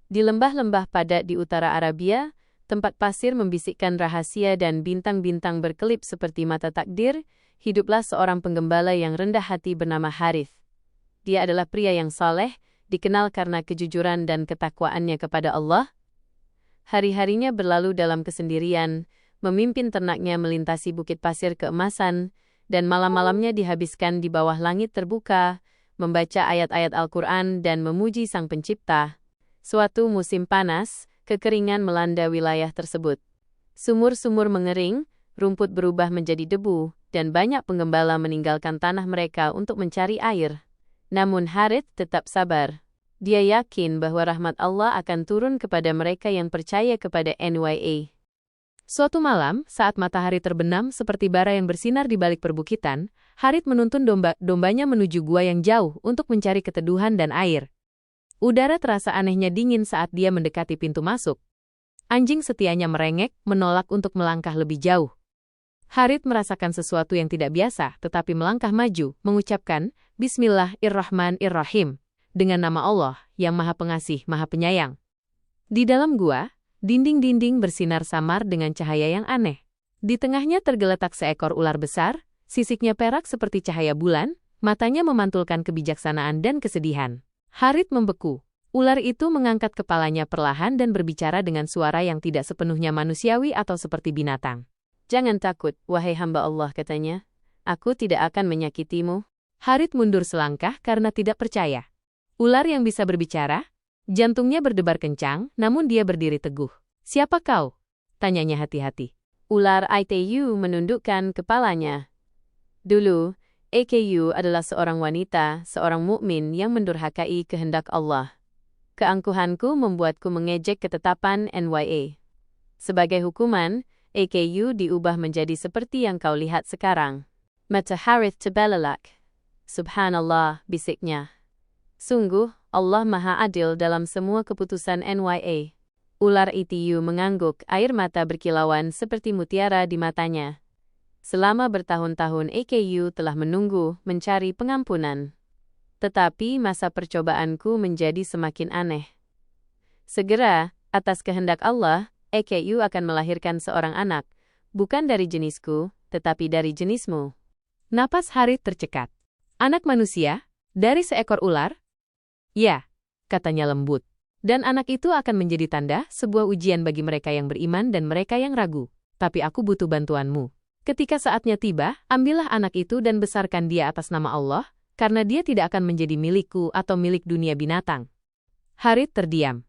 Di lembah-lembah padat di utara Arabia, tempat pasir membisikkan rahasia dan bintang-bintang berkelip seperti mata takdir, hiduplah seorang penggembala yang rendah hati bernama Harith. Dia adalah pria yang saleh, dikenal karena kejujuran dan ketakwaannya kepada Allah. Hari-harinya berlalu dalam kesendirian, memimpin ternaknya melintasi bukit pasir keemasan, dan malam-malamnya dihabiskan di bawah langit terbuka, membaca ayat-ayat Al-Quran dan memuji Sang Pencipta. Suatu musim panas, kekeringan melanda wilayah tersebut. Sumur-sumur mengering, rumput berubah menjadi debu, dan banyak penggembala meninggalkan tanah mereka untuk mencari air. Namun Harith tetap sabar. Dia yakin bahwa rahmat Allah akan turun kepada mereka yang percaya kepada NYA. Suatu malam, saat matahari terbenam seperti bara yang bersinar di balik perbukitan, Harith menuntun dombanya menuju gua yang jauh untuk mencari keteduhan dan air. Udara terasa anehnya dingin saat dia mendekati pintu masuk. Anjing setianya merengek, menolak untuk melangkah lebih jauh. Harith merasakan sesuatu yang tidak biasa, tetapi melangkah maju, mengucapkan, Bismillahirrahmanirrahim, dengan nama Allah, yang Maha Pengasih, Maha Penyayang. Di dalam gua, dinding-dinding bersinar samar dengan cahaya yang aneh. Di tengahnya tergeletak seekor ular besar, sisiknya perak seperti cahaya bulan, matanya memantulkan kebijaksanaan dan kesedihan. Harith membeku. Ular itu mengangkat kepalanya perlahan dan berbicara dengan suara yang tidak sepenuhnya manusiawi atau seperti binatang. Jangan takut, wahai hamba Allah, katanya. Aku tidak akan menyakitimu. Harith mundur selangkah karena tidak percaya. Ular yang bisa berbicara? Jantungnya berdebar kencang, namun dia berdiri teguh. Siapa kau? Tanyanya hati-hati. Ular itu menundukkan kepalanya. Dulu, AKU adalah seorang wanita, seorang mukmin yang mendurhakai kehendak Allah. Keangkuhanku membuatku mengejek ketetapan NYA. Sebagai hukuman, AKU diubah menjadi seperti yang kau lihat sekarang. Mata Harith terbelalak. Subhanallah, bisiknya. Sungguh, Allah Maha Adil dalam semua keputusan NYA. Ular itu mengangguk, air mata berkilauan seperti mutiara di matanya. Selama bertahun-tahun AKU telah menunggu, mencari pengampunan. Tetapi masa percobaanku menjadi semakin aneh. Segera, atas kehendak Allah, AKU akan melahirkan seorang anak, bukan dari jenisku, tetapi dari jenismu. Napas Harith tercekat. Anak manusia? Dari seekor ular? Ya, katanya lembut. Dan anak itu akan menjadi tanda, sebuah ujian bagi mereka yang beriman dan mereka yang ragu. Tapi aku butuh bantuanmu. Ketika saatnya tiba, ambillah anak itu dan besarkan dia atas nama Allah, karena dia tidak akan menjadi milikku atau milik dunia binatang. Harith terdiam.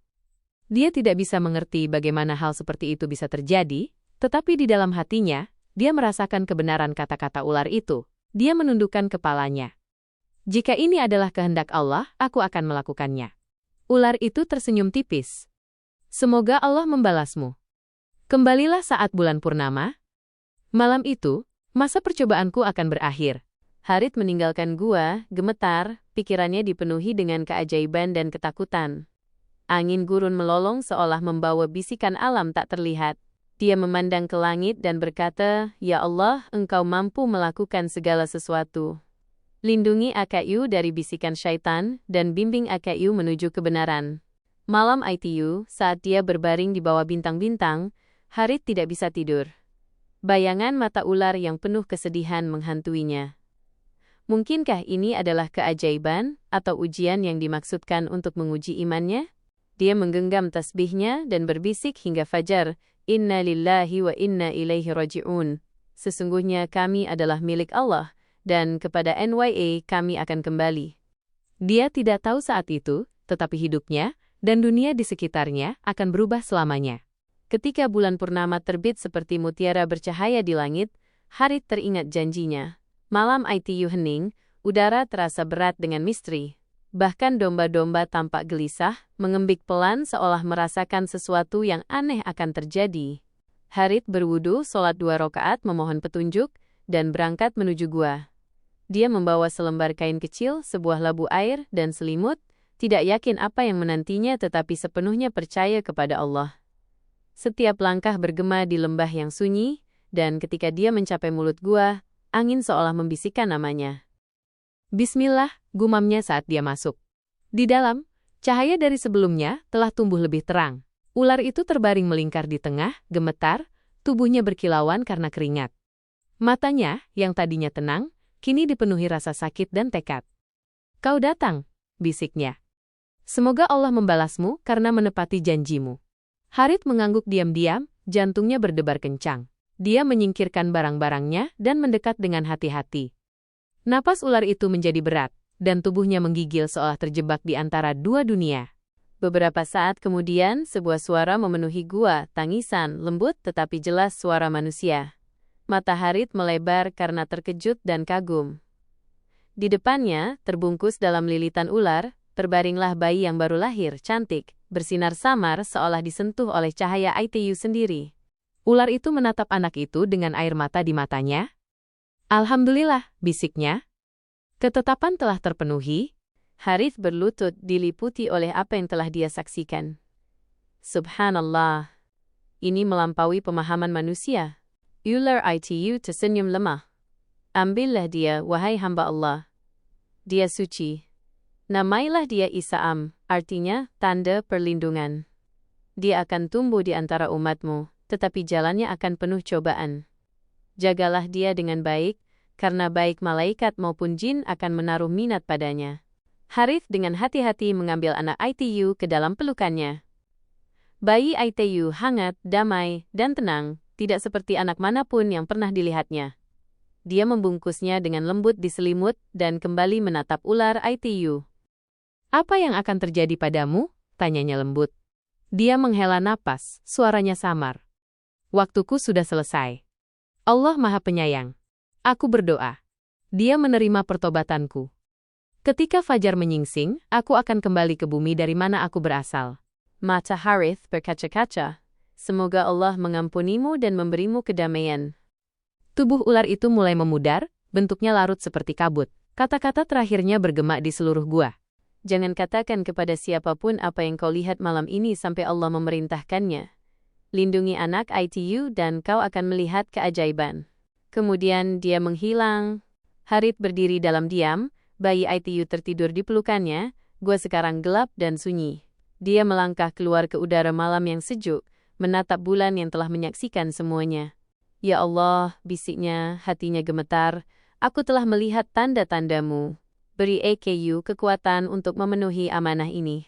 Dia tidak bisa mengerti bagaimana hal seperti itu bisa terjadi, tetapi di dalam hatinya, dia merasakan kebenaran kata-kata ular itu. Dia menundukkan kepalanya. Jika ini adalah kehendak Allah, aku akan melakukannya. Ular itu tersenyum tipis. Semoga Allah membalasmu. Kembalilah saat bulan purnama. Malam itu, masa percobaanku akan berakhir. Harith meninggalkan gua, gemetar, pikirannya dipenuhi dengan keajaiban dan ketakutan. Angin gurun melolong seolah membawa bisikan alam tak terlihat. Dia memandang ke langit dan berkata, Ya Allah, Engkau mampu melakukan segala sesuatu. Lindungi AKU dari bisikan syaitan, dan bimbing AKU menuju kebenaran. Malam itu, saat dia berbaring di bawah bintang-bintang, Harith tidak bisa tidur. Bayangan mata ular yang penuh kesedihan menghantuinya. Mungkinkah ini adalah keajaiban, atau ujian yang dimaksudkan untuk menguji imannya? Dia menggenggam tasbihnya dan berbisik hingga fajar, Inna lillahi wa inna ilaihi raji'un. Sesungguhnya kami adalah milik Allah, dan kepada NYA kami akan kembali. Dia tidak tahu saat itu, tetapi hidupnya, dan dunia di sekitarnya, akan berubah selamanya. Ketika bulan purnama terbit seperti mutiara bercahaya di langit, Harith teringat janjinya. Malam itu hening, udara terasa berat dengan misteri. Bahkan domba-domba tampak gelisah, mengembik pelan seolah merasakan sesuatu yang aneh akan terjadi. Harith berwudu, sholat 2 rakaat memohon petunjuk, dan berangkat menuju gua. Dia membawa selembar kain kecil, sebuah labu air, dan selimut, tidak yakin apa yang menantinya tetapi sepenuhnya percaya kepada Allah. Setiap langkah bergema di lembah yang sunyi, dan ketika dia mencapai mulut gua, angin seolah membisikkan namanya. Bismillah, gumamnya saat dia masuk. Di dalam, Cahaya dari sebelumnya telah tumbuh lebih terang. Ular itu terbaring melingkar di tengah, gemetar, tubuhnya berkilauan karena keringat. Matanya, yang tadinya tenang, kini dipenuhi rasa sakit dan tekad. "Kau datang," bisiknya. "Semoga Allah membalasmu karena menepati janjimu." Harith mengangguk diam-diam, jantungnya berdebar kencang. Dia menyingkirkan barang-barangnya dan mendekat dengan hati-hati. Napas ular itu menjadi berat, dan tubuhnya menggigil seolah terjebak di antara dua dunia. Beberapa saat kemudian, sebuah suara memenuhi gua, tangisan, lembut tetapi jelas suara manusia. Mata Harith melebar karena terkejut dan kagum. Di depannya, terbungkus dalam lilitan ular, terbaringlah bayi yang baru lahir, cantik, bersinar samar seolah disentuh oleh cahaya ITU sendiri. Ular itu menatap anak itu dengan air mata di matanya. "Alhamdulillah," bisiknya. Ketetapan telah terpenuhi. Harith berlutut diliputi oleh apa yang telah dia saksikan. Subhanallah. Ini melampaui pemahaman manusia. Ular ITU tersenyum lemah. "Ambillah dia, wahai hamba Allah. Dia suci. Namailah dia Isa'am, artinya tanda perlindungan. Dia akan tumbuh di antara umatmu, tetapi jalannya akan penuh cobaan. Jagalah dia dengan baik, karena baik malaikat maupun jin akan menaruh minat padanya." Harith dengan hati-hati mengambil anak ITU ke dalam pelukannya. Bayi ITU hangat, damai, dan tenang, tidak seperti anak manapun yang pernah dilihatnya. Dia membungkusnya dengan lembut di selimut dan kembali menatap ular ITU. "Apa yang akan terjadi padamu?" tanyanya lembut. Dia menghela napas, suaranya samar. "Waktuku sudah selesai. Allah Maha Penyayang. Aku berdoa. Dia menerima pertobatanku. Ketika fajar menyingsing, aku akan kembali ke bumi dari mana aku berasal." Mata Harith berkaca-kaca. "Semoga Allah mengampunimu dan memberimu kedamaian." Tubuh ular itu mulai memudar, bentuknya larut seperti kabut. Kata-kata terakhirnya bergema di seluruh gua. "Jangan katakan kepada siapapun apa yang kau lihat malam ini sampai Allah memerintahkannya. Lindungi anak ITU dan kau akan melihat keajaiban." Kemudian dia menghilang. Harith berdiri dalam diam, bayi ITU tertidur di pelukannya, gua sekarang gelap dan sunyi. Dia melangkah keluar ke udara malam yang sejuk, menatap bulan yang telah menyaksikan semuanya. "Ya Allah," bisiknya, hatinya gemetar, "aku telah melihat tanda-tandamu. Beri EKU kekuatan untuk memenuhi amanah ini."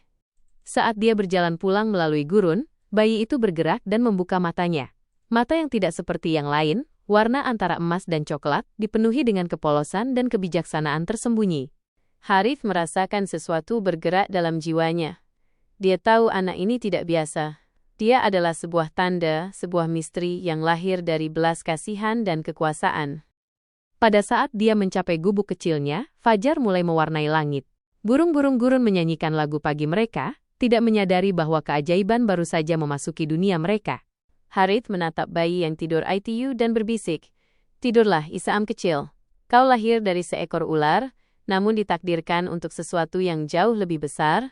Saat dia berjalan pulang melalui gurun, bayi itu bergerak dan membuka matanya. Mata yang tidak seperti yang lain, warna antara emas dan coklat, dipenuhi dengan kepolosan dan kebijaksanaan tersembunyi. Harith merasakan sesuatu bergerak dalam jiwanya. Dia tahu anak ini tidak biasa. Dia adalah sebuah tanda, sebuah misteri yang lahir dari belas kasihan dan kekuasaan. Pada saat dia mencapai gubuk kecilnya, fajar mulai mewarnai langit. Burung-burung gurun menyanyikan lagu pagi mereka, tidak menyadari bahwa keajaiban baru saja memasuki dunia mereka. Harith menatap bayi yang tidur ITU dan berbisik, "Tidurlah, Isa'am kecil. Kau lahir dari seekor ular, namun ditakdirkan untuk sesuatu yang jauh lebih besar."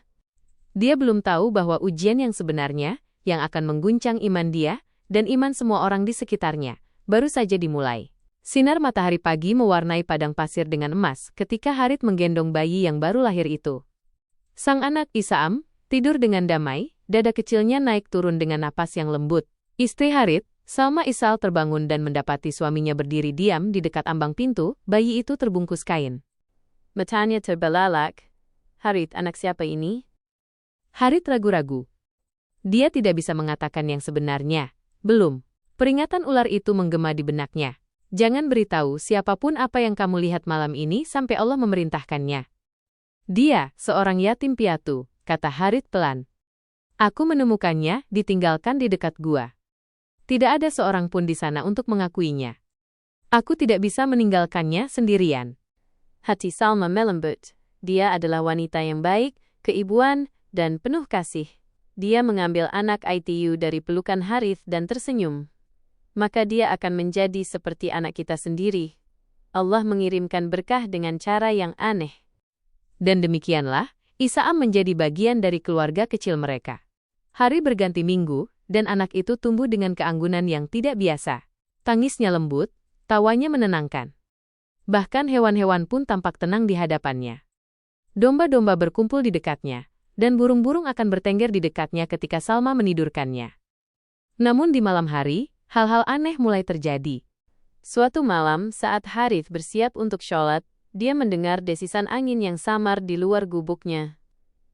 Dia belum tahu bahwa ujian yang sebenarnya, yang akan mengguncang iman dia, dan iman semua orang di sekitarnya, baru saja dimulai. Sinar matahari pagi mewarnai padang pasir dengan emas ketika Harith menggendong bayi yang baru lahir itu. Sang anak Isa'am tidur dengan damai, dada kecilnya naik turun dengan napas yang lembut. Istri Harith, Salma Isal terbangun dan mendapati suaminya berdiri diam di dekat ambang pintu, bayi itu terbungkus kain. Matanya terbelalak. "Harith, anak siapa ini?" Harith ragu-ragu. Dia tidak bisa mengatakan yang sebenarnya. Belum. Peringatan ular itu menggema di benaknya. "Jangan beritahu siapapun apa yang kamu lihat malam ini sampai Allah memerintahkannya." "Dia, seorang yatim piatu," kata Harith pelan. "Aku menemukannya, ditinggalkan di dekat gua. Tidak ada seorang pun di sana untuk mengakuinya. Aku tidak bisa meninggalkannya sendirian." Hati Salma melembut. Dia adalah wanita yang baik, keibuan, dan penuh kasih. Dia mengambil anak ITU dari pelukan Harith dan tersenyum. "Maka dia akan menjadi seperti anak kita sendiri. Allah mengirimkan berkah dengan cara yang aneh." Dan demikianlah, Isa'am menjadi bagian dari keluarga kecil mereka. Hari berganti minggu, dan anak itu tumbuh dengan keanggunan yang tidak biasa. Tangisnya lembut, tawanya menenangkan. Bahkan hewan-hewan pun tampak tenang di hadapannya. Domba-domba berkumpul di dekatnya, dan burung-burung akan bertengger di dekatnya ketika Salma menidurkannya. Namun di malam hari, hal-hal aneh mulai terjadi. Suatu malam, saat Harith bersiap untuk sholat, dia mendengar desisan angin yang samar di luar gubuknya.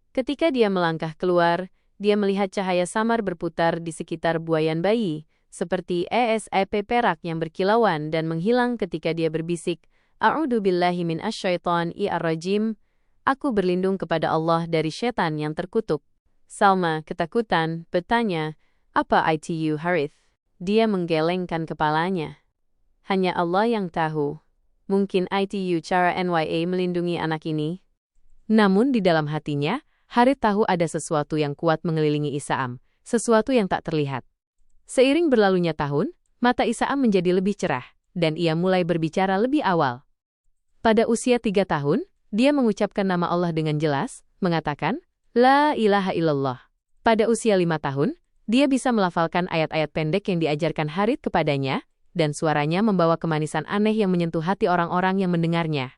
Ketika dia melangkah keluar, dia melihat cahaya samar berputar di sekitar buayan bayi, seperti esep perak yang berkilauan dan menghilang ketika dia berbisik, "A'udzu billahi min asy-syaithanir rajim." Aku berlindung kepada Allah dari setan yang terkutuk. Salma, ketakutan, bertanya, "Apa itu Harith?" Dia menggelengkan kepalanya. Hanya Allah yang tahu. Mungkin itu cara NYA melindungi anak ini. Namun di dalam hatinya, Harith tahu ada sesuatu yang kuat mengelilingi Isaam, sesuatu yang tak terlihat. Seiring berlalunya tahun, mata Isaam menjadi lebih cerah, dan ia mulai berbicara lebih awal. Pada usia 3 tahun, dia mengucapkan nama Allah dengan jelas, mengatakan, "La ilaha illallah." Pada usia 5 tahun, dia bisa melafalkan ayat-ayat pendek yang diajarkan Harith kepadanya, dan suaranya membawa kemanisan aneh yang menyentuh hati orang-orang yang mendengarnya.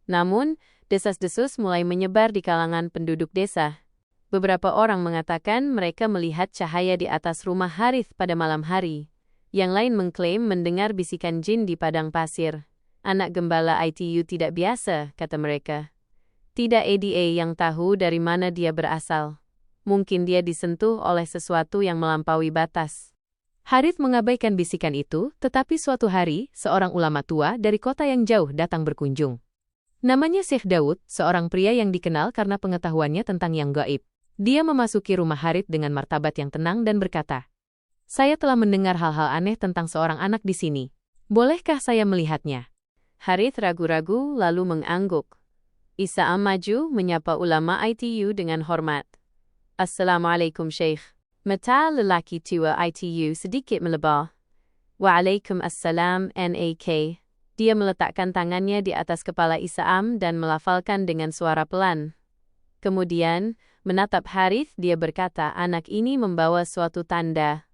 Namun, desas-desus mulai menyebar di kalangan penduduk desa. Beberapa orang mengatakan mereka melihat cahaya di atas rumah Harith pada malam hari. Yang lain mengklaim mendengar bisikan jin di padang pasir. Anak gembala itu tidak biasa, kata mereka. Tidak ada yang tahu dari mana dia berasal. Mungkin dia disentuh oleh sesuatu yang melampaui batas. Harith mengabaikan bisikan itu, tetapi suatu hari, seorang ulama tua dari kota yang jauh datang berkunjung. Namanya Syekh Daud, seorang pria yang dikenal karena pengetahuannya tentang yang gaib. Dia memasuki rumah Harith dengan martabat yang tenang dan berkata, "Saya telah mendengar hal-hal aneh tentang seorang anak di sini. Bolehkah saya melihatnya?" Harith ragu-ragu lalu mengangguk. Isaam maju menyapa ulama itu dengan hormat. "Assalamualaikum Syekh." Mata lelaki tua itu sedikit melebar. "Waalaikumsalam nak." Dia meletakkan tangannya di atas kepala Isaam dan melafalkan dengan suara pelan. Kemudian, menatap Harith, dia berkata, "Anak ini membawa suatu tanda.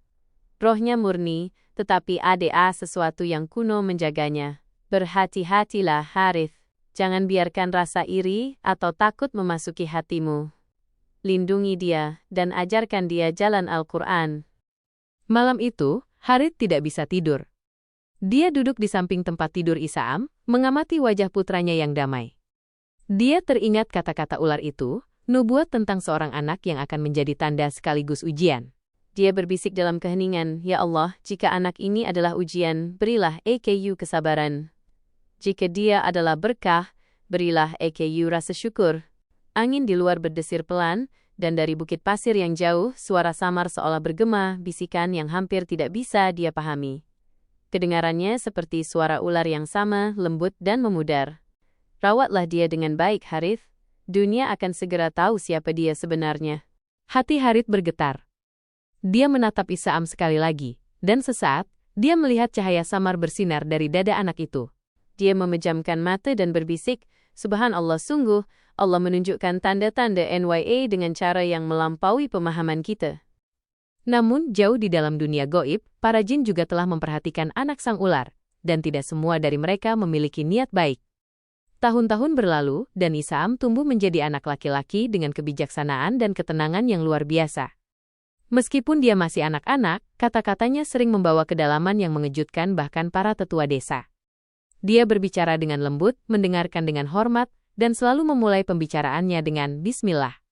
Rohnya murni, tetapi ada sesuatu yang kuno menjaganya. Berhati-hatilah Harith. Jangan biarkan rasa iri atau takut memasuki hatimu. Lindungi dia, dan ajarkan dia jalan Al-Quran." Malam itu, Harith tidak bisa tidur. Dia duduk di samping tempat tidur Isaam, mengamati wajah putranya yang damai. Dia teringat kata-kata ular itu, nubuat tentang seorang anak yang akan menjadi tanda sekaligus ujian. Dia berbisik dalam keheningan, "Ya Allah, jika anak ini adalah ujian, berilah aku kesabaran. Jika dia adalah berkah, berilah aku rasa syukur." Angin di luar berdesir pelan, dan dari bukit pasir yang jauh, suara samar seolah bergema, bisikan yang hampir tidak bisa dia pahami. Kedengarannya seperti suara ular yang sama, lembut dan memudar. "Rawatlah dia dengan baik, Harith. Dunia akan segera tahu siapa dia sebenarnya." Hati Harith bergetar. Dia menatap Isaam sekali lagi, dan sesaat, dia melihat cahaya samar bersinar dari dada anak itu. Dia memejamkan mata dan berbisik, "Subhanallah, sungguh, Allah menunjukkan tanda-tanda NYA dengan cara yang melampaui pemahaman kita." Namun, jauh di dalam dunia goib, para jin juga telah memperhatikan anak sang ular, dan tidak semua dari mereka memiliki niat baik. Tahun-tahun berlalu, dan Isaam tumbuh menjadi anak laki-laki dengan kebijaksanaan dan ketenangan yang luar biasa. Meskipun dia masih anak-anak, kata-katanya sering membawa kedalaman yang mengejutkan bahkan para tetua desa. Dia berbicara dengan lembut, mendengarkan dengan hormat, dan selalu memulai pembicaraannya dengan Bismillah.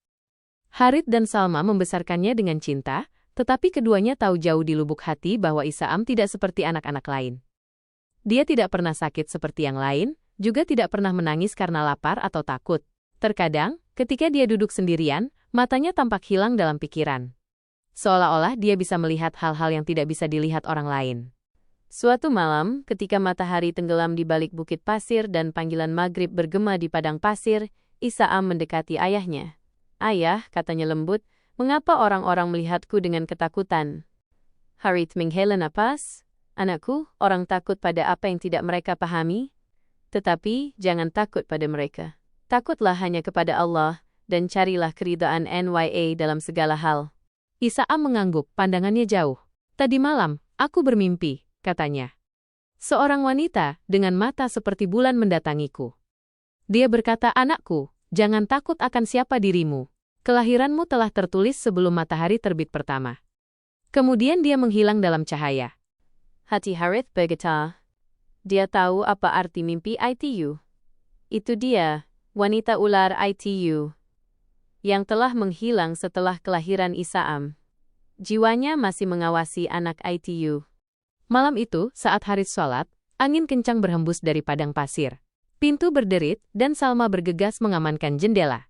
Harith dan Salma membesarkannya dengan cinta, tetapi keduanya tahu jauh di lubuk hati bahwa Isaam tidak seperti anak-anak lain. Dia tidak pernah sakit seperti yang lain, juga tidak pernah menangis karena lapar atau takut. Terkadang, ketika dia duduk sendirian, matanya tampak hilang dalam pikiran. Seolah-olah dia bisa melihat hal-hal yang tidak bisa dilihat orang lain. Suatu malam, ketika matahari tenggelam di balik bukit pasir dan panggilan maghrib bergema di padang pasir, Isaam mendekati ayahnya. "Ayah," katanya lembut, "mengapa orang-orang melihatku dengan ketakutan?" Harith menghela napas. "Anakku, orang takut pada apa yang tidak mereka pahami. Tetapi, jangan takut pada mereka. Takutlah hanya kepada Allah, dan carilah keridhaan NYA dalam segala hal." Isaam mengangguk, pandangannya jauh. "Tadi malam, aku bermimpi," katanya. "Seorang wanita dengan mata seperti bulan mendatangiku. Dia berkata, 'Anakku, jangan takut akan siapa dirimu. Kelahiranmu telah tertulis sebelum matahari terbit pertama. Kemudian dia menghilang dalam cahaya. Hati Harith bergetar. Dia tahu apa arti mimpi ITU. Itu dia, wanita ular ITU, yang telah menghilang setelah kelahiran Isaam. Jiwanya masih mengawasi anak ITU. Malam itu, saat Harith sholat, angin kencang berhembus dari padang pasir. Pintu berderit, dan Salma bergegas mengamankan jendela.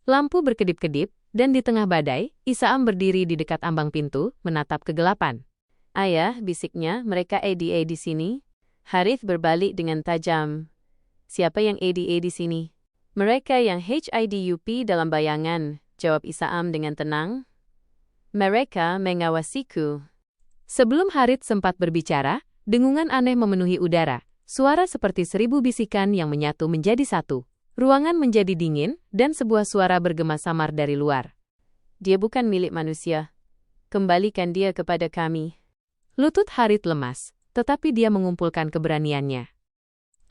Lampu berkedip-kedip, dan di tengah badai, Isaam berdiri di dekat ambang pintu, menatap kegelapan. Ayah, bisiknya, mereka ADA di sini. Harith berbalik dengan tajam. Siapa yang ADA di sini? Mereka yang HIDUP dalam bayangan, jawab Isaam dengan tenang. Mereka mengawasiku. Sebelum Harith sempat berbicara, dengungan aneh memenuhi udara, suara seperti 1000 bisikan yang menyatu menjadi satu. Ruangan menjadi dingin, dan sebuah suara bergema samar dari luar. Dia bukan milik manusia. Kembalikan dia kepada kami. Lutut Harith lemas, tetapi dia mengumpulkan keberaniannya.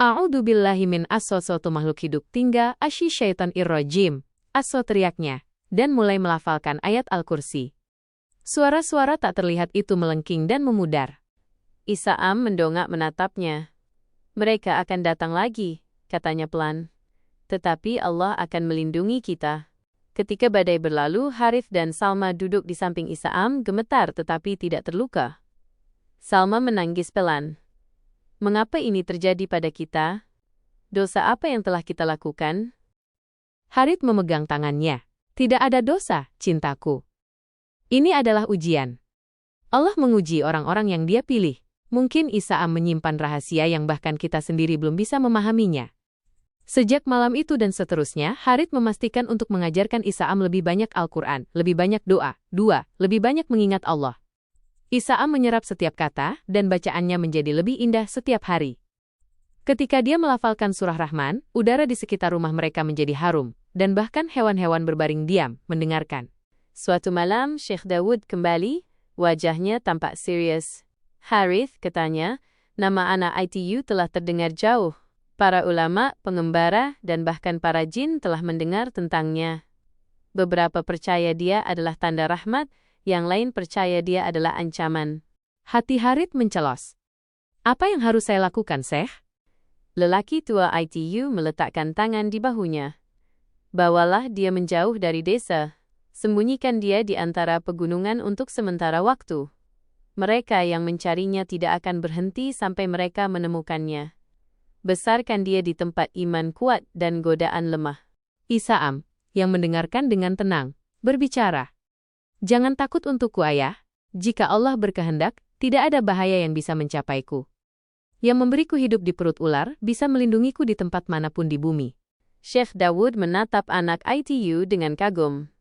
A'udzubillahi min as-sosotu makhluk hidup tinggal asy syaitan irrojim. Aso teriaknya, dan mulai melafalkan ayat Al-Kursi. Suara-suara tak terlihat itu melengking dan memudar. Isaam mendongak menatapnya. Mereka akan datang lagi, katanya pelan. Tetapi Allah akan melindungi kita. Ketika badai berlalu, Harith dan Salma duduk di samping Isaam, gemetar tetapi tidak terluka. Salma menangis pelan. Mengapa ini terjadi pada kita? Dosa apa yang telah kita lakukan? Harith memegang tangannya. Tidak ada dosa, cintaku. Ini adalah ujian. Allah menguji orang-orang yang Dia pilih. Mungkin Isaam menyimpan rahasia yang bahkan kita sendiri belum bisa memahaminya. Sejak malam itu dan seterusnya, Harith memastikan untuk mengajarkan Isaam lebih banyak Al-Quran, lebih banyak doa, lebih banyak mengingat Allah. Isaam menyerap setiap kata, dan bacaannya menjadi lebih indah setiap hari. Ketika dia melafalkan surah Rahman, udara di sekitar rumah mereka menjadi harum, dan bahkan hewan-hewan berbaring diam, mendengarkan. Suatu malam, Syekh Daud kembali, wajahnya tampak serius. Harith, katanya, nama anak ITU telah terdengar jauh. Para ulama, pengembara, dan bahkan para jin telah mendengar tentangnya. Beberapa percaya dia adalah tanda rahmat, yang lain percaya dia adalah ancaman. Hati Harith mencelos. Apa yang harus saya lakukan, Syekh? Lelaki tua ITU meletakkan tangan di bahunya. Bawalah dia menjauh dari desa. Sembunyikan dia di antara pegunungan untuk sementara waktu. Mereka yang mencarinya tidak akan berhenti sampai mereka menemukannya. Besarkan dia di tempat iman kuat dan godaan lemah. Isaam, yang mendengarkan dengan tenang, berbicara. Jangan takut untukku, ayah. Jika Allah berkehendak, tidak ada bahaya yang bisa mencapaiku. Yang memberiku hidup di perut ular, bisa melindungiku di tempat manapun di bumi. Syekh Daud menatap anak ITU dengan kagum.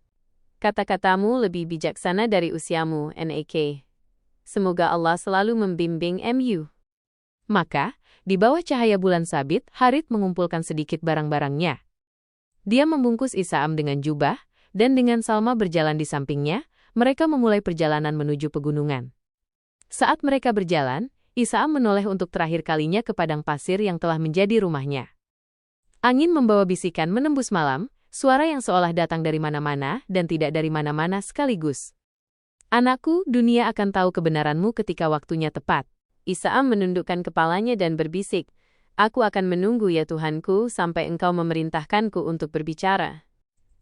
Kata-katamu lebih bijaksana dari usiamu, NAK. Semoga Allah selalu membimbing MU. Maka, di bawah cahaya bulan sabit, Harith mengumpulkan sedikit barang-barangnya. Dia membungkus Isaam dengan jubah, dan dengan Salma berjalan di sampingnya, mereka memulai perjalanan menuju pegunungan. Saat mereka berjalan, Isaam menoleh untuk terakhir kalinya ke padang pasir yang telah menjadi rumahnya. Angin membawa bisikan menembus malam, suara yang seolah datang dari mana-mana dan tidak dari mana-mana sekaligus. Anakku, dunia akan tahu kebenaranmu ketika waktunya tepat. Isaam menundukkan kepalanya dan berbisik, Aku akan menunggu ya Tuhanku sampai Engkau memerintahkanku untuk berbicara.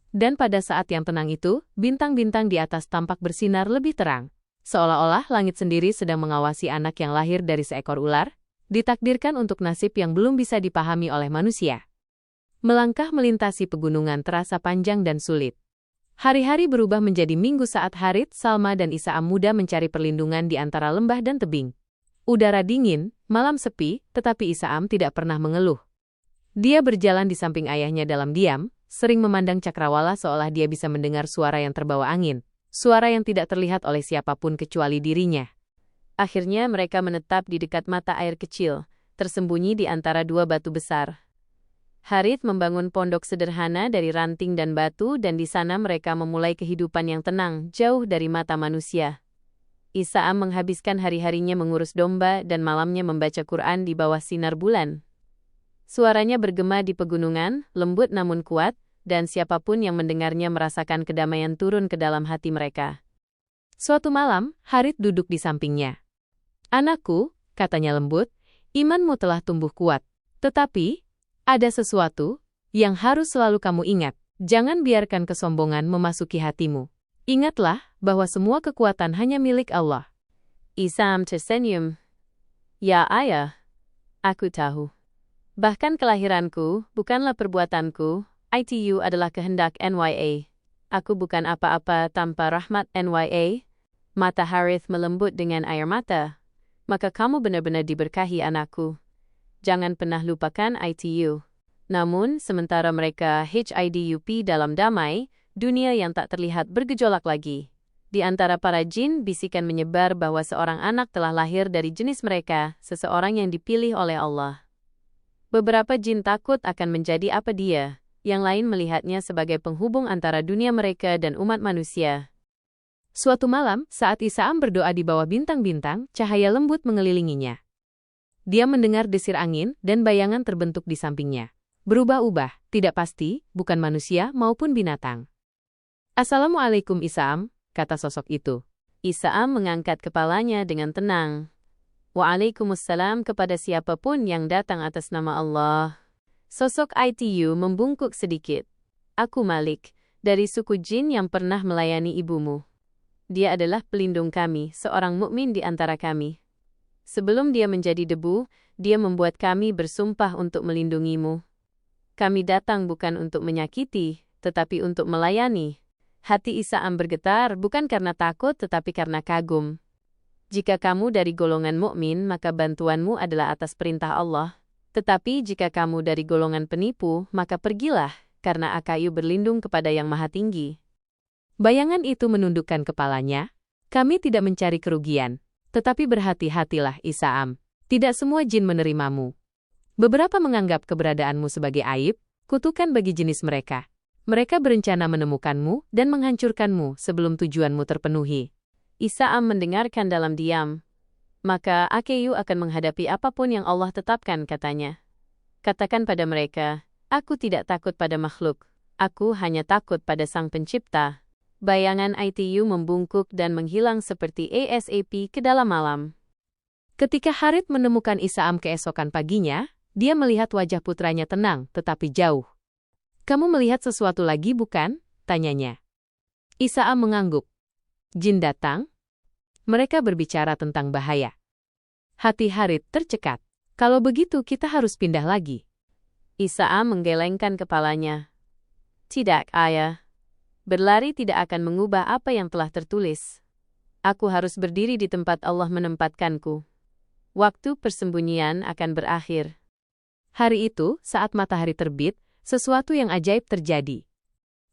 Dan pada saat yang tenang itu, bintang-bintang di atas tampak bersinar lebih terang. Seolah-olah langit sendiri sedang mengawasi anak yang lahir dari seekor ular, ditakdirkan untuk nasib yang belum bisa dipahami oleh manusia. Melangkah melintasi pegunungan terasa panjang dan sulit. Hari-hari berubah menjadi minggu saat Harith, Salma dan Isaam muda mencari perlindungan di antara lembah dan tebing. Udara dingin, malam sepi, tetapi Isaam tidak pernah mengeluh. Dia berjalan di samping ayahnya dalam diam, sering memandang cakrawala seolah dia bisa mendengar suara yang terbawa angin, suara yang tidak terlihat oleh siapapun kecuali dirinya. Akhirnya mereka menetap di dekat mata air kecil, tersembunyi di antara dua batu besar. Harith membangun pondok sederhana dari ranting dan batu dan di sana mereka memulai kehidupan yang tenang, jauh dari mata manusia. Isaam menghabiskan hari-harinya mengurus domba dan malamnya membaca Quran di bawah sinar bulan. Suaranya bergema di pegunungan, lembut namun kuat, dan siapapun yang mendengarnya merasakan kedamaian turun ke dalam hati mereka. Suatu malam, Harith duduk di sampingnya. "Anakku," katanya lembut, "imanmu telah tumbuh kuat. Tetapi, ada sesuatu yang harus selalu kamu ingat. Jangan biarkan kesombongan memasuki hatimu. Ingatlah bahwa semua kekuatan hanya milik Allah." Isam tersenyum. "Ya ayah, aku tahu. Bahkan kelahiranku bukanlah perbuatanku, ITU adalah kehendak NYA. Aku bukan apa-apa tanpa rahmat NYA." Mata Harith melembut dengan air mata. "Maka kamu benar-benar diberkahi anakku. Jangan pernah lupakan ITU. Namun, sementara mereka HIDUP dalam damai, dunia yang tak terlihat bergejolak lagi. Di antara para jin, bisikan menyebar bahwa seorang anak telah lahir dari jenis mereka, seseorang yang dipilih oleh Allah. Beberapa jin takut akan menjadi apa dia, yang lain melihatnya sebagai penghubung antara dunia mereka dan umat manusia." Suatu malam, saat Isaam berdoa di bawah bintang-bintang, cahaya lembut mengelilinginya. Dia mendengar desir angin dan bayangan terbentuk di sampingnya. Berubah-ubah, tidak pasti, bukan manusia maupun binatang. "Assalamualaikum Isaam," kata sosok itu. Isaam mengangkat kepalanya dengan tenang. "Waalaikumsalam kepada siapapun yang datang atas nama Allah." Sosok ITU membungkuk sedikit. "Aku Malik, dari suku jin yang pernah melayani ibumu. Dia adalah pelindung kami, seorang mukmin di antara kami. Sebelum dia menjadi debu, dia membuat kami bersumpah untuk melindungimu. Kami datang bukan untuk menyakiti, tetapi untuk melayani." Hati Isaam bergetar bukan karena takut tetapi karena kagum. "Jika kamu dari golongan mukmin, maka bantuanmu adalah atas perintah Allah. Tetapi jika kamu dari golongan penipu, maka pergilah, karena AKU berlindung kepada Yang Maha Tinggi." Bayangan itu menundukkan kepalanya. "Kami tidak mencari kerugian. Tetapi berhati-hatilah Isaam. Tidak semua jin menerimamu. Beberapa menganggap keberadaanmu sebagai aib, kutukan bagi jenis mereka. Mereka berencana menemukanmu dan menghancurkanmu sebelum tujuanmu terpenuhi." Isaam mendengarkan dalam diam. "Maka AKU akan menghadapi apapun yang Allah tetapkan," katanya. "Katakan pada mereka, aku tidak takut pada makhluk. Aku hanya takut pada Sang Pencipta." Bayangan ITU membungkuk dan menghilang seperti ASAP ke dalam malam. Ketika Harith menemukan Isaam keesokan paginya, dia melihat wajah putranya tenang tetapi jauh. "Kamu melihat sesuatu lagi bukan?" tanyanya. Isaam mengangguk. "Jin datang? Mereka berbicara tentang bahaya." Hati Harith tercekat. "Kalau begitu kita harus pindah lagi." Isaam menggelengkan kepalanya. "Tidak, ayah. Berlari tidak akan mengubah apa yang telah tertulis. Aku harus berdiri di tempat Allah menempatkanku. Waktu persembunyian akan berakhir." Hari itu, saat matahari terbit, sesuatu yang ajaib terjadi.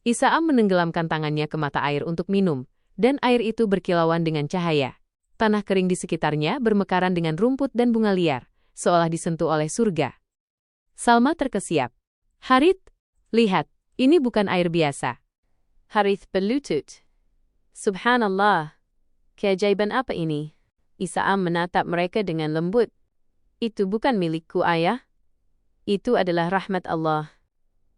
Isaam menenggelamkan tangannya ke mata air untuk minum, dan air itu berkilauan dengan cahaya. Tanah kering di sekitarnya bermekaran dengan rumput dan bunga liar, seolah disentuh oleh surga. Salma terkesiap. "Harith, lihat, ini bukan air biasa." Harith berlutut. "Subhanallah. Keajaiban apa ini?" Isaam menatap mereka dengan lembut. "Itu bukan milikku, ayah. Itu adalah rahmat Allah.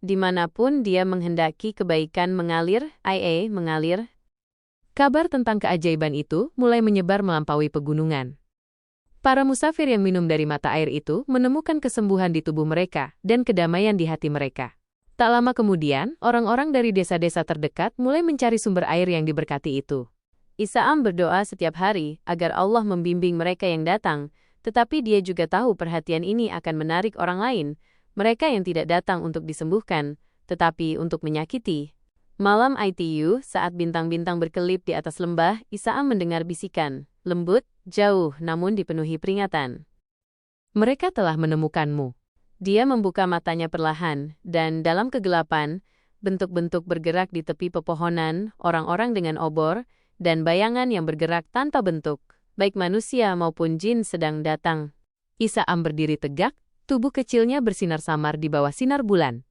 Dimanapun dia menghendaki kebaikan mengalir, mengalir." Kabar tentang keajaiban itu mulai menyebar melampaui pegunungan. Para musafir yang minum dari mata air itu menemukan kesembuhan di tubuh mereka dan kedamaian di hati mereka. Tak lama kemudian, orang-orang dari desa-desa terdekat mulai mencari sumber air yang diberkati itu. Isaam berdoa setiap hari agar Allah membimbing mereka yang datang, tetapi dia juga tahu perhatian ini akan menarik orang lain, mereka yang tidak datang untuk disembuhkan, tetapi untuk menyakiti. Malam ITU, saat bintang-bintang berkelip di atas lembah, Isaam mendengar bisikan, lembut, jauh, namun dipenuhi peringatan. "Mereka telah menemukanmu." Dia membuka matanya perlahan, dan dalam kegelapan, bentuk-bentuk bergerak di tepi pepohonan, orang-orang dengan obor, dan bayangan yang bergerak tanpa bentuk, baik manusia maupun jin sedang datang. Isaam berdiri tegak, tubuh kecilnya bersinar samar di bawah sinar bulan.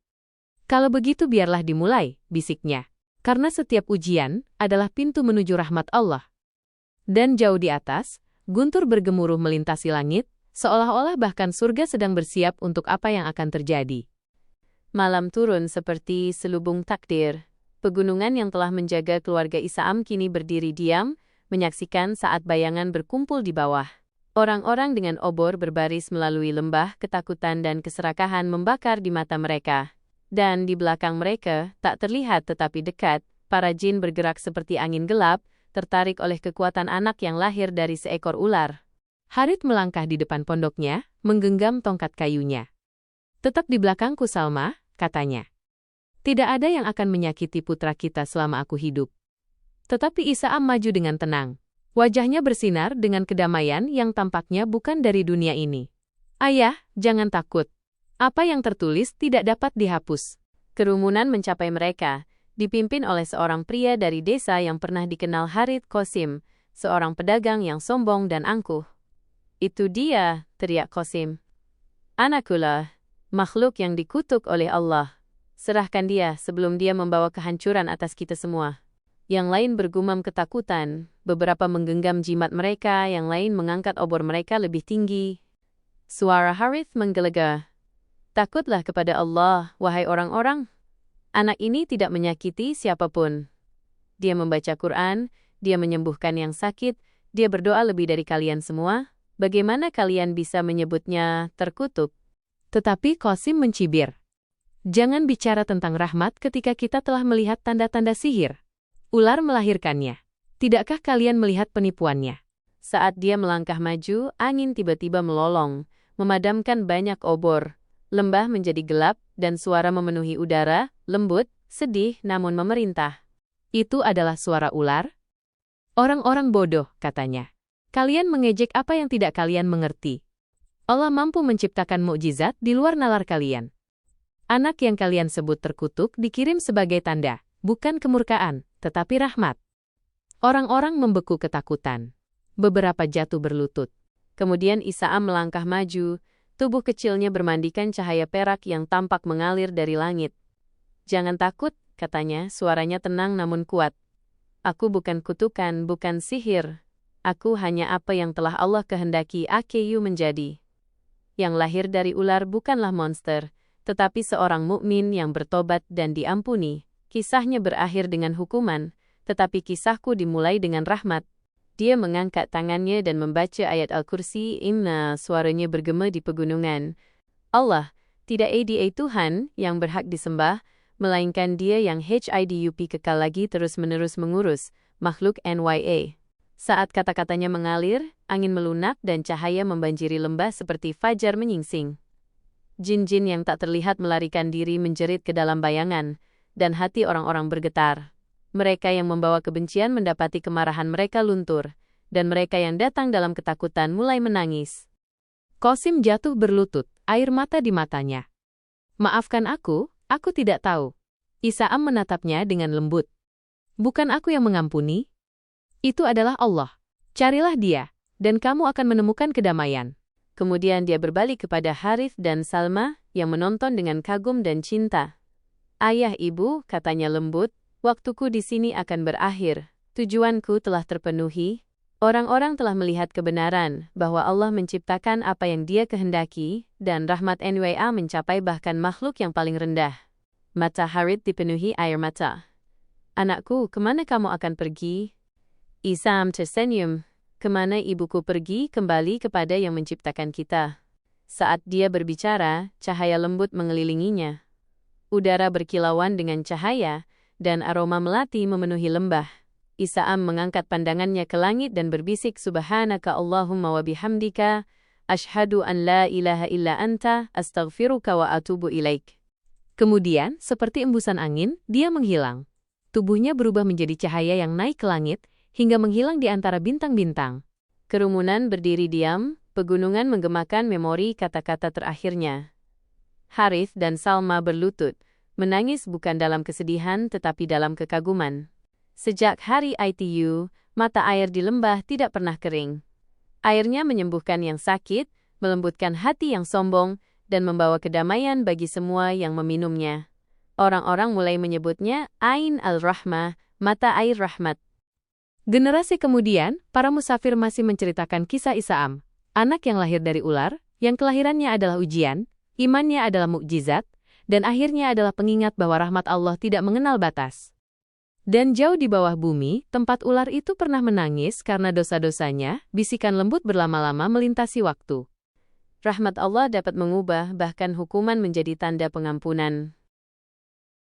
"Kalau begitu biarlah dimulai," bisiknya. "Karena setiap ujian adalah pintu menuju rahmat Allah." Dan jauh di atas, guntur bergemuruh melintasi langit, seolah-olah bahkan surga sedang bersiap untuk apa yang akan terjadi. Malam turun seperti selubung takdir. Pegunungan yang telah menjaga keluarga Isaam kini berdiri diam, menyaksikan saat bayangan berkumpul di bawah. Orang-orang dengan obor berbaris melalui lembah, ketakutan dan keserakahan membakar di mata mereka. Dan di belakang mereka, tak terlihat tetapi dekat, para jin bergerak seperti angin gelap, tertarik oleh kekuatan anak yang lahir dari seekor ular. Harith melangkah di depan pondoknya, menggenggam tongkat kayunya. "Tetap di belakangku, Salma," katanya. "Tidak ada yang akan menyakiti putra kita selama aku hidup." Tetapi Isaam maju dengan tenang. Wajahnya bersinar dengan kedamaian yang tampaknya bukan dari dunia ini. "Ayah, jangan takut. Apa yang tertulis tidak dapat dihapus." Kerumunan mencapai mereka, dipimpin oleh seorang pria dari desa yang pernah dikenal Harith Qasim, seorang pedagang yang sombong dan angkuh. "Itu dia," teriak Qasim. "Anakkulah, makhluk yang dikutuk oleh Allah. Serahkan dia sebelum dia membawa kehancuran atas kita semua." Yang lain bergumam ketakutan, beberapa menggenggam jimat mereka, yang lain mengangkat obor mereka lebih tinggi. Suara Harith menggelegah. "Takutlah kepada Allah, wahai orang-orang. Anak ini tidak menyakiti siapapun. Dia membaca Quran, dia menyembuhkan yang sakit, dia berdoa lebih dari kalian semua. Bagaimana kalian bisa menyebutnya terkutuk?" Tetapi Qasim mencibir. "Jangan bicara tentang rahmat ketika kita telah melihat tanda-tanda sihir. Ular melahirkannya. Tidakkah kalian melihat penipuannya?" Saat dia melangkah maju, angin tiba-tiba melolong, memadamkan banyak obor. Lembah menjadi gelap, dan suara memenuhi udara, lembut, sedih, namun memerintah. "Itu adalah suara ular? Orang-orang bodoh," katanya. "Kalian mengejek apa yang tidak kalian mengerti. Allah mampu menciptakan mukjizat di luar nalar kalian. Anak yang kalian sebut terkutuk dikirim sebagai tanda, bukan kemurkaan, tetapi rahmat." Orang-orang membeku ketakutan. Beberapa jatuh berlutut. Kemudian Isaam melangkah maju, tubuh kecilnya bermandikan cahaya perak yang tampak mengalir dari langit. "Jangan takut," katanya, suaranya tenang namun kuat. "Aku bukan kutukan, bukan sihir. Aku hanya apa yang telah Allah kehendaki aku menjadi." Yang lahir dari ular bukanlah monster, tetapi seorang mukmin yang bertobat dan diampuni. Kisahnya berakhir dengan hukuman, tetapi kisahku dimulai dengan rahmat. Dia mengangkat tangannya dan membaca ayat Al-Kursi. Inna, suaranya bergema di pegunungan. "Allah, tidak ada Tuhan yang berhak disembah, melainkan Dia yang hidup kekal lagi terus-menerus mengurus makhluk NYA." Saat kata-katanya mengalir, angin melunak dan cahaya membanjiri lembah seperti fajar menyingsing. Jin-jin yang tak terlihat melarikan diri menjerit ke dalam bayangan, dan hati orang-orang bergetar. Mereka yang membawa kebencian mendapati kemarahan mereka luntur, dan mereka yang datang dalam ketakutan mulai menangis. Qasim jatuh berlutut, air mata di matanya. "Maafkan aku tidak tahu." Isaam menatapnya dengan lembut. "Bukan aku yang mengampuni. Itu adalah Allah. Carilah Dia, dan kamu akan menemukan kedamaian." Kemudian dia berbalik kepada Harith dan Salma, yang menonton dengan kagum dan cinta. "Ayah, ibu," katanya lembut, "waktuku di sini akan berakhir. Tujuanku telah terpenuhi. Orang-orang telah melihat kebenaran bahwa Allah menciptakan apa yang Dia kehendaki, dan rahmat NWA mencapai bahkan makhluk yang paling rendah." Mata Harith dipenuhi air mata. "Anakku, kemana kamu akan pergi?" Isaam tersenyum. "Kemana ibuku pergi? Kembali kepada yang menciptakan kita." Saat dia berbicara, cahaya lembut mengelilinginya. Udara berkilauan dengan cahaya, dan aroma melati memenuhi lembah. Isaam mengangkat pandangannya ke langit dan berbisik, "Subhanaka Allahumma wa bihamdika, ashhadu an la ilaha illa anta, astaghfiruka wa atubu ilaik." Kemudian, seperti embusan angin, dia menghilang. Tubuhnya berubah menjadi cahaya yang naik ke langit, hingga menghilang di antara bintang-bintang. Kerumunan berdiri diam, pegunungan menggemakan memori kata-kata terakhirnya. Harith dan Salma berlutut, menangis bukan dalam kesedihan tetapi dalam kekaguman. Sejak hari itu, mata air di lembah tidak pernah kering. Airnya menyembuhkan yang sakit, melembutkan hati yang sombong, dan membawa kedamaian bagi semua yang meminumnya. Orang-orang mulai menyebutnya Ain al-Rahmah, mata air rahmat. Generasi kemudian, para musafir masih menceritakan kisah Isaam, anak yang lahir dari ular, yang kelahirannya adalah ujian, imannya adalah mukjizat, dan akhirnya adalah pengingat bahwa rahmat Allah tidak mengenal batas. Dan jauh di bawah bumi, tempat ular itu pernah menangis karena dosa-dosanya, bisikan lembut berlama-lama melintasi waktu. Rahmat Allah dapat mengubah bahkan hukuman menjadi tanda pengampunan.